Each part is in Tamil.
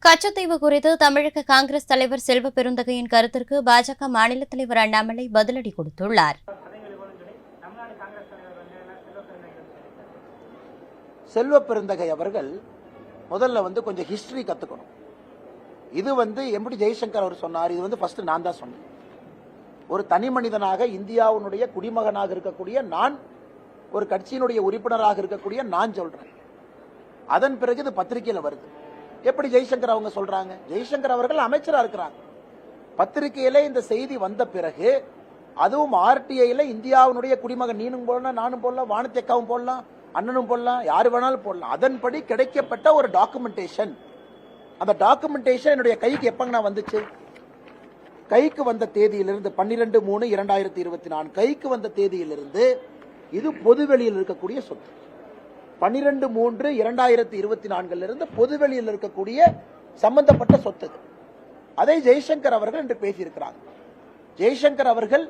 கச்சத்தீவு குறித்து தமிழக காங்கிரஸ் தலைவர் செல்வ பெருந்தகையின் கருத்திற்கு பாஜக மாநில தலைவர் அண்ணாமலை பதிலடி கொடுத்துள்ளார். செல்வ பெருந்தகை அவர்கள் முதல்ல கொஞ்சம் ஹிஸ்டரி கத்துக்கணும். இது எப்படி ஜெய்சங்கர் அவர் சொன்னார், இது ஃபர்ஸ்ட் நான் தான் சொன்னேன். ஒரு தனி மனிதனாக இந்தியாவுடைய குடிமகனாக இருக்கக்கூடிய நான், ஒரு கட்சியினுடைய உறுப்பினராக இருக்கக்கூடிய நான் சொல்றேன். அதன் பிறகு இது பத்திரிகையில வருது. எப்படி ஜெய்சங்கர் அவங்க சொல்றாங்க? ஜெய்சங்கர் அவர்கள் அமைச்சரா இருக்கிறாங்க. பத்திரிகையில இந்த செய்தி வந்த பிறகு, அதுவும் ஆர்டிஐல இந்தியாவுடைய குடிமகன், நீனும் போடலாம், நானும் போடலாம், வானதி அக்காவும் போடலாம், அண்ணனும் போடலாம், யாரு வேணாலும் போடலாம். அதன்படி கிடைக்கப்பட்ட ஒரு டாக்குமெண்டேஷன். அந்த டாக்குமெண்டேஷன் என்னுடைய கைக்கு எப்பங்க வந்துச்சு? கைக்கு வந்த தேதியிலிருந்து 12/3/2024 கைக்கு வந்த தேதியிலிருந்து இது பொதுவெளியில் இருக்கக்கூடிய சொத்து. 12/3/2024 இருந்து பொதுவெளியில் இருக்கக்கூடிய சம்பந்தப்பட்ட சொத்து. அதை ஜெய்சங்கர் அவர்கள் என்று பேசியிருக்கிறாங்க. ஜெய்சங்கர் அவர்கள்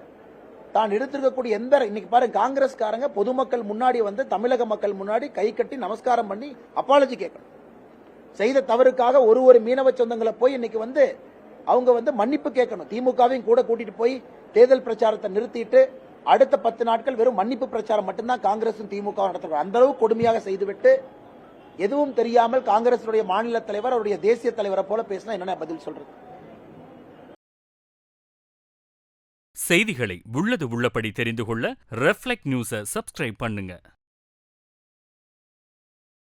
தான் எடுத்திருக்கக்கூடிய இன்னைக்கு பாருங்க, காங்கிரஸ்காரங்க பொதுமக்கள் முன்னாடி தமிழக மக்கள் முன்னாடி கை கட்டி நமஸ்காரம் பண்ணி அப்பாலஜி கேட்கணும். செய்த தவறுக்காக ஒரு மீனவ சொந்தங்களை போய் இன்னைக்கு அவங்க மன்னிப்பு கேட்கணும். திமுகவையும் கூட கூட்டிட்டு போய் தேர்தல் பிரச்சாரத்தை நிறுத்திட்டு அடுத்த 10 நாட்கள் வெறும் மன்னிப்பு பிரச்சாரம் மட்டும்தான் காங்கிரசும் திமுக நடத்துறாங்க. அந்த அளவு கொடுமையாக செய்துவிட்டு எதுவும் தெரியாமல் காங்கிரஸ் மாநில தலைவர் அவருடைய தேசிய தலைவரை போல பேசினா என்ன பதில் சொல்றது? செய்திகளை உள்ளது உள்ளபடி தெரிந்து கொள்ள ரெஃப்ளெக்ட் நியூஸை சப்ஸ்கிரைப் பண்ணுங்க.